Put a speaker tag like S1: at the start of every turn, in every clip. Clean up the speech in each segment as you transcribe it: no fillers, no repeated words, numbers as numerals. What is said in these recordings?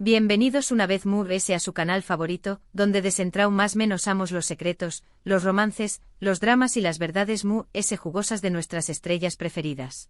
S1: Bienvenidos una vez a su canal favorito, donde desentrau más menos amos los secretos, los romances, los dramas y las verdades jugosas de nuestras estrellas preferidas.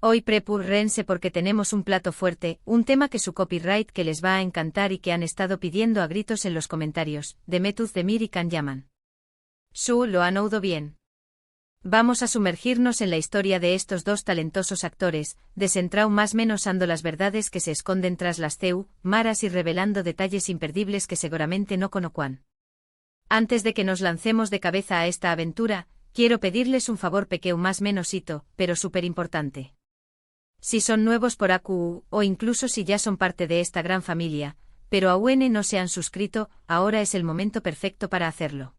S1: Hoy prepúrense porque tenemos un plato fuerte, un tema que su copyright que les va a encantar y que han estado pidiendo a gritos en los comentarios, de Mehmet Özdemir y Can Yaman. Lo han oído bien. Vamos a sumergirnos en la historia de estos dos talentosos actores, desentrau más menos ando las verdades que se esconden tras las maras y revelando detalles imperdibles que seguramente no conozcan. Antes de que nos lancemos de cabeza a esta aventura, quiero pedirles un favor pequeño más menos pero súper importante. Si son nuevos por AQU, o incluso si ya son parte de esta gran familia, pero aún no se han suscrito, ahora es el momento perfecto para hacerlo.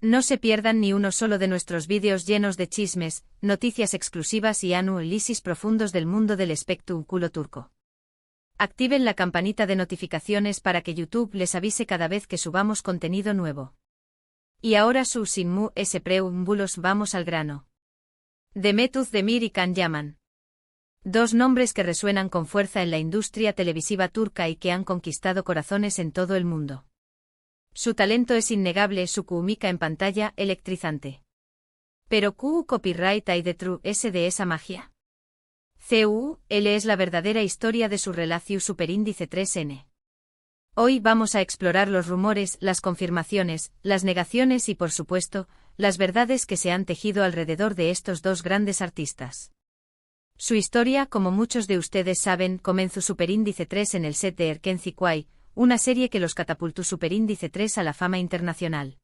S1: No se pierdan ni uno solo de nuestros vídeos llenos de chismes, noticias exclusivas y análisis profundos del mundo del espectáculo turco. Activen la campanita de notificaciones para que YouTube les avise cada vez que subamos contenido nuevo. Y ahora sin preámbulos vamos al grano. Mehmet Özdemir y Can Yaman. Dos nombres que resuenan con fuerza en la industria televisiva turca y que han conquistado corazones en todo el mundo. Su talento es innegable, su química en pantalla electrizante. Pero ¿qué copyright hay detrás de esa magia? Él es la verdadera historia de su relación superíndice 3N. Hoy vamos a explorar los rumores, las confirmaciones, las negaciones y por supuesto, las verdades que se han tejido alrededor de estos dos grandes artistas. Su historia, como muchos de ustedes saben, comenzó superíndice 3 en el set de Erkenci Kuay, una serie que los catapultó superíndice 3 a la fama internacional.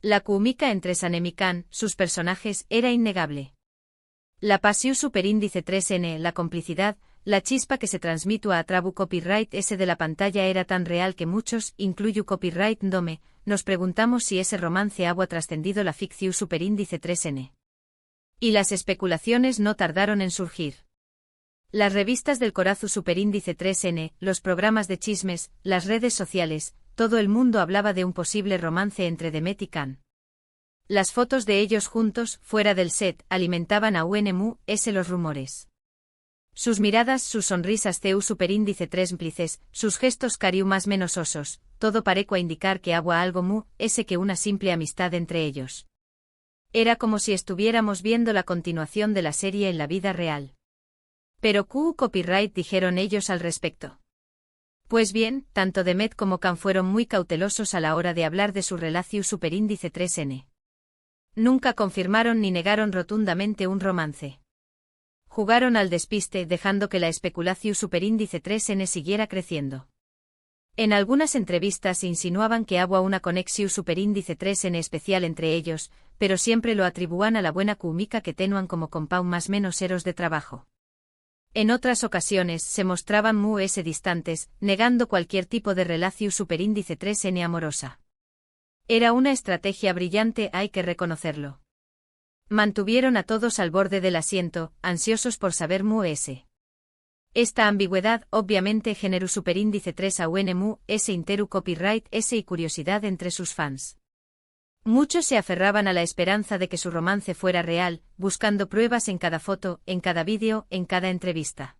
S1: La química entre Sanem y Can, sus personajes, era innegable. La pasión superíndice 3N, la complicidad, la chispa que se transmitió a trabu copyright ese de la pantalla era tan real que muchos, incluyo copyright Dome, nos preguntamos si ese romance ha trascendido la ficción superíndice 3N. Y las especulaciones no tardaron en surgir. Las revistas del corazón superíndice 3N, los programas de chismes, las redes sociales, todo el mundo hablaba de un posible romance entre Demet y Can. Las fotos de ellos juntos, fuera del set, alimentaban a los rumores. Sus miradas, sus sonrisas superíndice 3 cómplices, sus gestos cariu más menos osos, todo parecía indicar que había algo que una simple amistad entre ellos. Era como si estuviéramos viendo la continuación de la serie en la vida real. Pero ¿qué copyright dijeron ellos al respecto? Pues bien, tanto Demet como Can fueron muy cautelosos a la hora de hablar de su relación superíndice 3N. Nunca confirmaron ni negaron rotundamente un romance. Jugaron al despiste dejando que la especulación superíndice 3N siguiera creciendo. En algunas entrevistas insinuaban que había una conexión superíndice 3N especial entre ellos, pero siempre lo atribuían a la buena química que tenuan como compound más menos eros de trabajo. En otras ocasiones se mostraban distantes, negando cualquier tipo de relación superíndice 3N amorosa. Era una estrategia brillante, hay que reconocerlo. Mantuvieron a todos al borde del asiento, ansiosos por saber Esta ambigüedad obviamente generó superíndice 3 a interu copyright y curiosidad entre sus fans. Muchos se aferraban a la esperanza de que su romance fuera real, buscando pruebas en cada foto, en cada vídeo, en cada entrevista.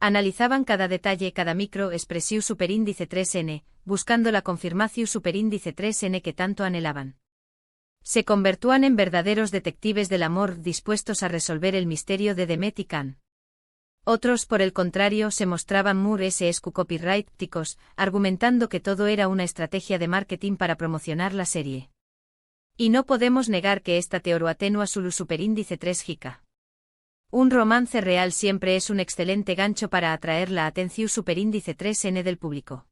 S1: Analizaban cada detalle, cada microexpresión superíndice 3N, buscando la confirmación superíndice 3N que tanto anhelaban. Se convertían en verdaderos detectives del amor dispuestos a resolver el misterio de Demet y Can. Otros, por el contrario, se mostraban copyrighticos, argumentando que todo era una estrategia de marketing para promocionar la serie. Y no podemos negar que esta teoría atenúa su superíndice 3 jica. Un romance real siempre es un excelente gancho para atraer la atención superíndice 3N del público.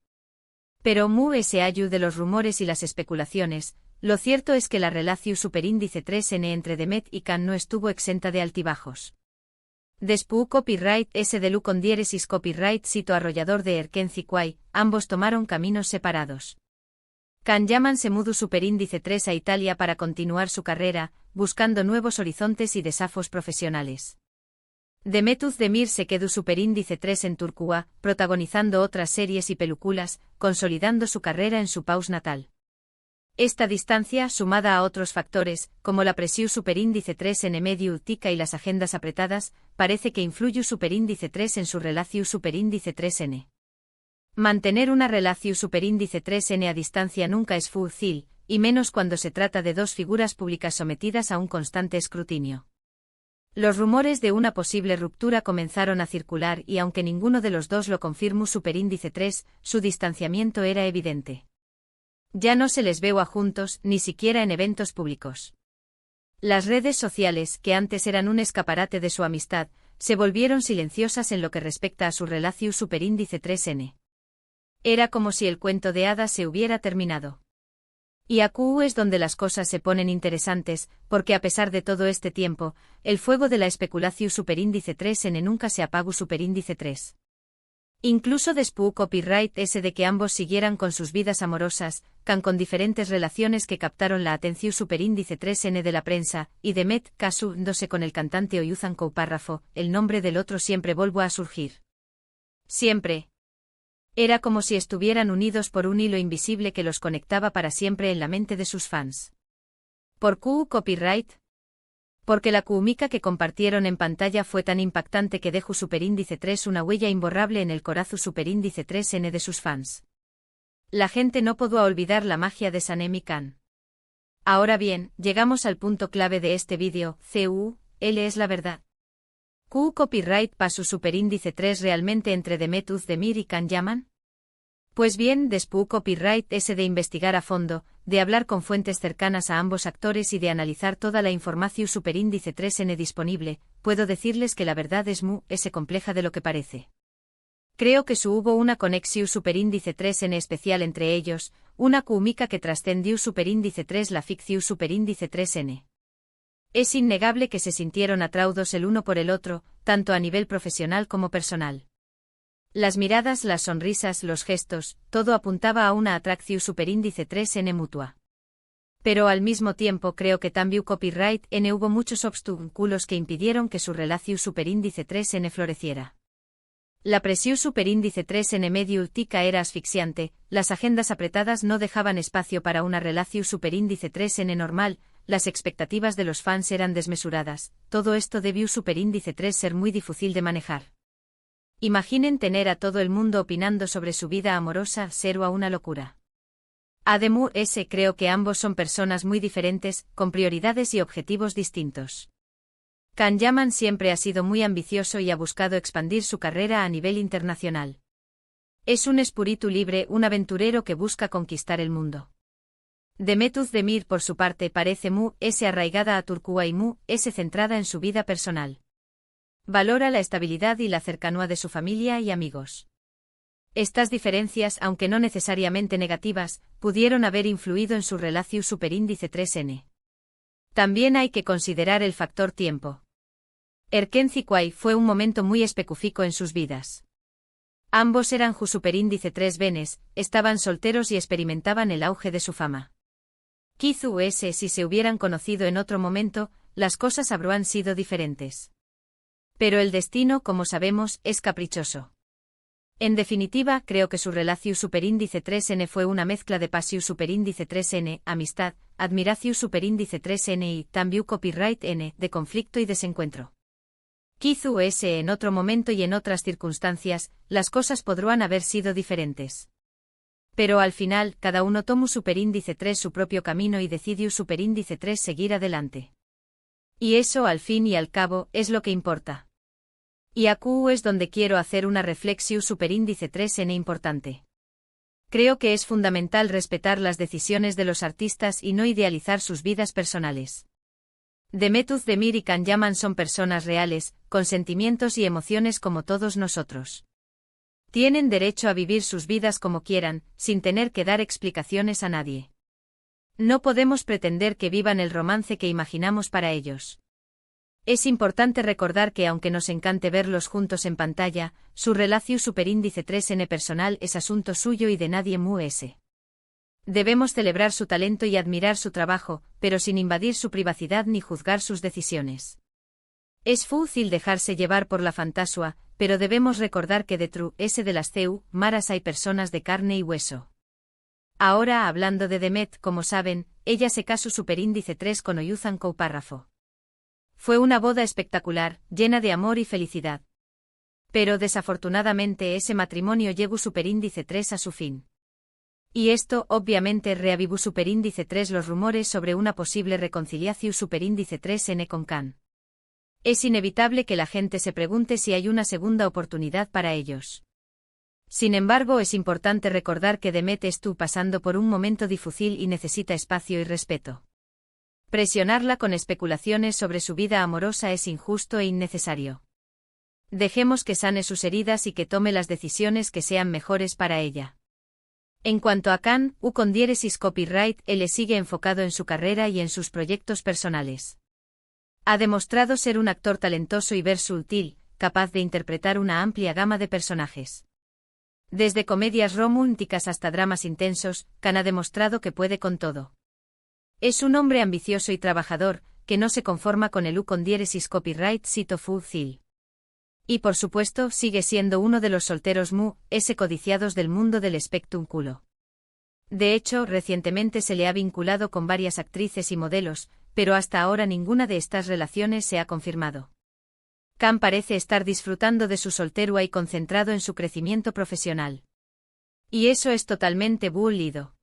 S1: Pero ayu de los rumores y las especulaciones, lo cierto es que la relación superíndice 3N entre Demet y Can no estuvo exenta de altibajos. Después copyright de lu con diéresis copyright sito arrollador de Erkenci Kuay, ambos tomaron caminos separados. Can Yaman se mudó superíndice 3 a Italia para continuar su carrera, buscando nuevos horizontes y desafíos profesionales. Mehmet Özdemir se quedó superíndice 3 en Turquía, protagonizando otras series y películas, consolidando su carrera en su país natal. Esta distancia, sumada a otros factores, como la presión superíndice 3 en medio utica y las agendas apretadas, parece que influyó superíndice 3 en su relación superíndice 3N. Mantener una relación superíndice 3n a distancia nunca es fácil, y menos cuando se trata de dos figuras públicas sometidas a un constante escrutinio. Los rumores de una posible ruptura comenzaron a circular y aunque ninguno de los dos lo confirmó superíndice 3, su distanciamiento era evidente. Ya no se les veía juntos, ni siquiera en eventos públicos. Las redes sociales, que antes eran un escaparate de su amistad, se volvieron silenciosas en lo que respecta a su relación superíndice 3n. Era como si el cuento de hadas se hubiera terminado. Y aquí es donde las cosas se ponen interesantes, porque a pesar de todo este tiempo, el fuego de la especulación superíndice 3n nunca se apagó superíndice 3. Incluso después copyright ese de que ambos siguieran con sus vidas amorosas, con diferentes relaciones que captaron la atención superíndice 3n de la prensa, y de Met casándose con el cantante Oyuzhan Párrafo, el nombre del otro siempre volvió a surgir. Siempre. Era como si estuvieran unidos por un hilo invisible que los conectaba para siempre en la mente de sus fans. ¿Por qué copyright? Porque la química que compartieron en pantalla fue tan impactante que dejó superíndice 3 una huella imborrable en el corazón superíndice 3n de sus fans. La gente no pudo olvidar la magia de Sanemi Khan. Ahora bien, llegamos al punto clave de este vídeo, él es la verdad. ¿Q copyright pasó superíndice 3 realmente entre Demet Özdemir y Can Yaman? Pues bien, después copyright ese de investigar a fondo, de hablar con fuentes cercanas a ambos actores y de analizar toda la información superíndice 3n disponible, puedo decirles que la verdad es ese compleja de lo que parece. Creo que hubo una conexión superíndice 3n especial entre ellos, una química que trascendió superíndice 3 la ficción superíndice 3n. Es innegable que se sintieron atraídos el uno por el otro, tanto a nivel profesional como personal. Las miradas, las sonrisas, los gestos, todo apuntaba a una atracción superíndice 3n mutua. Pero al mismo tiempo creo que también copyright n hubo muchos obstáculos que impidieron que su relación superíndice 3n floreciera. La presión superíndice 3n medio tica era asfixiante, las agendas apretadas no dejaban espacio para una relación superíndice 3n normal, las expectativas de los fans eran desmesuradas, todo esto debió superíndice 3 ser muy difícil de manejar. Imaginen tener a todo el mundo opinando sobre su vida amorosa, ser una locura. Además, creo que ambos son personas muy diferentes, con prioridades y objetivos distintos. Can Yaman siempre ha sido muy ambicioso y ha buscado expandir su carrera a nivel internacional. Es un espíritu libre, un aventurero que busca conquistar el mundo. Demet Özdemir por su parte parece arraigada a Turquía y centrada en su vida personal. Valora la estabilidad y la cercanía de su familia y amigos. Estas diferencias, aunque no necesariamente negativas, pudieron haber influido en su relación superíndice 3n. También hay que considerar el factor tiempo. Erkenci fue un momento muy específico en sus vidas. Ambos eran superíndice 3 venes, estaban solteros y experimentaban el auge de su fama. Quizás si se hubieran conocido en otro momento, las cosas habrían sido diferentes. Pero el destino, como sabemos, es caprichoso. En definitiva, creo que su relación superíndice 3n fue una mezcla de pasión superíndice 3n, amistad, admiración superíndice 3n y también copyright n, de conflicto y desencuentro. Quizás en otro momento y en otras circunstancias, las cosas podrían haber sido diferentes. Pero al final, cada uno tomó superíndice 3 su propio camino y decidió superíndice 3 seguir adelante. Y eso al fin y al cabo, es lo que importa. Y aquí es donde quiero hacer una reflexión superíndice 3n importante. Creo que es fundamental respetar las decisiones de los artistas y no idealizar sus vidas personales. Demet Özdemir y Can Yaman son personas reales, con sentimientos y emociones como todos nosotros. Tienen derecho a vivir sus vidas como quieran, sin tener que dar explicaciones a nadie. No podemos pretender que vivan el romance que imaginamos para ellos. Es importante recordar que aunque nos encante verlos juntos en pantalla, su relación superíndice 3n personal es asunto suyo y de nadie más. Debemos celebrar su talento y admirar su trabajo, pero sin invadir su privacidad ni juzgar sus decisiones. Es fácil dejarse llevar por la fantasía, pero debemos recordar que detrás de las maras hay personas de carne y hueso. Ahora hablando de Demet, como saben, ella se casó superíndice 3 con Oyuzhan Párrafo. Fue una boda espectacular, llena de amor y felicidad. Pero desafortunadamente ese matrimonio llegó superíndice 3 a su fin. Y esto, obviamente, reavivó superíndice 3 los rumores sobre una posible reconciliación superíndice 3N con Khan. Es inevitable que la gente se pregunte si hay una segunda oportunidad para ellos. Sin embargo, es importante recordar que Demet estuvo pasando por un momento difícil y necesita espacio y respeto. Presionarla con especulaciones sobre su vida amorosa es injusto e innecesario. Dejemos que sane sus heridas y que tome las decisiones que sean mejores para ella. En cuanto a Khan, con diéresis copyright, él sigue enfocado en su carrera y en sus proyectos personales. Ha demostrado ser un actor talentoso y versátil, capaz de interpretar una amplia gama de personajes. Desde comedias románticas hasta dramas intensos, Khan ha demostrado que puede con todo. Es un hombre ambicioso y trabajador, que no se conforma con el con diéresis copyright sito fúcil. Y por supuesto, sigue siendo uno de los solteros codiciados del mundo del espectáculo. De hecho, recientemente se le ha vinculado con varias actrices y modelos, pero hasta ahora ninguna de estas relaciones se ha confirmado. Khan parece estar disfrutando de su soltería y concentrado en su crecimiento profesional. Y eso es totalmente válido.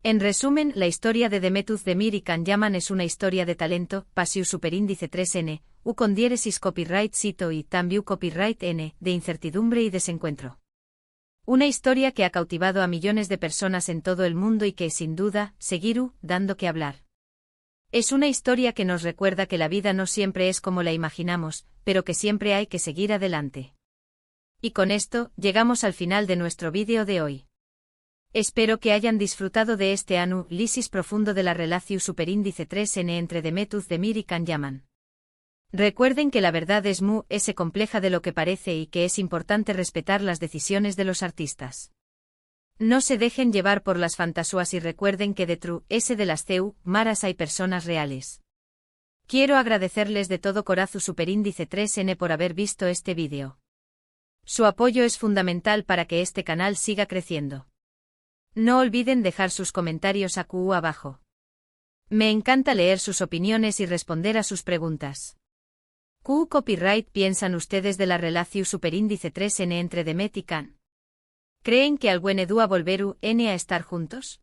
S1: En resumen, la historia de Demet Özdemir y Can Yaman es una historia de talento, pasión superíndice 3N, con diéresis copyright sito y también copyright N, de incertidumbre y desencuentro. Una historia que ha cautivado a millones de personas en todo el mundo y que, sin duda, seguirá dando que hablar. Es una historia que nos recuerda que la vida no siempre es como la imaginamos, pero que siempre hay que seguir adelante. Y con esto, llegamos al final de nuestro vídeo de hoy. Espero que hayan disfrutado de este análisis profundo de la relación superíndice 3N entre Demet Özdemir y Can Yaman. Recuerden que la verdad es compleja de lo que parece y que es importante respetar las decisiones de los artistas. No se dejen llevar por las fantasías y recuerden que detrás de las maras hay personas reales. Quiero agradecerles de todo corazón superíndice 3N por haber visto este vídeo. Su apoyo es fundamental para que este canal siga creciendo. No olviden dejar sus comentarios aquí abajo. Me encanta leer sus opiniones y responder a sus preguntas. ¿Qué copyright piensan ustedes de la relación superíndice 3N entre Demet y Khan? ¿Creen que algún día volverán a estar juntos?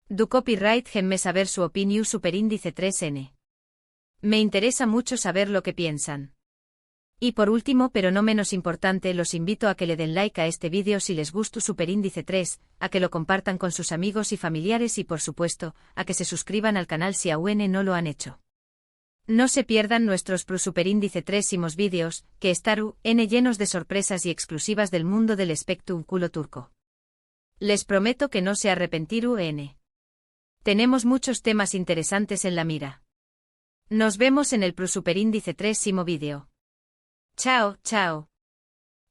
S1: Du copyright déjenme saber su opinión superíndice 3N. Me interesa mucho saber lo que piensan. Y por último, pero no menos importante, los invito a que le den like a este vídeo si les gusta superíndice 3, a que lo compartan con sus amigos y familiares y por supuesto, a que se suscriban al canal si aún no lo han hecho. No se pierdan nuestros superíndice 3 vídeos, que estarán llenos de sorpresas y exclusivas del mundo del espectáculo turco. Les prometo que no se arrepentirán. Tenemos muchos temas interesantes en la mira. Nos vemos en el superíndice 3 vídeo. Chao, chao.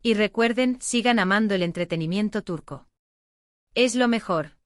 S1: Y recuerden, sigan amando el entretenimiento turco. Es lo mejor.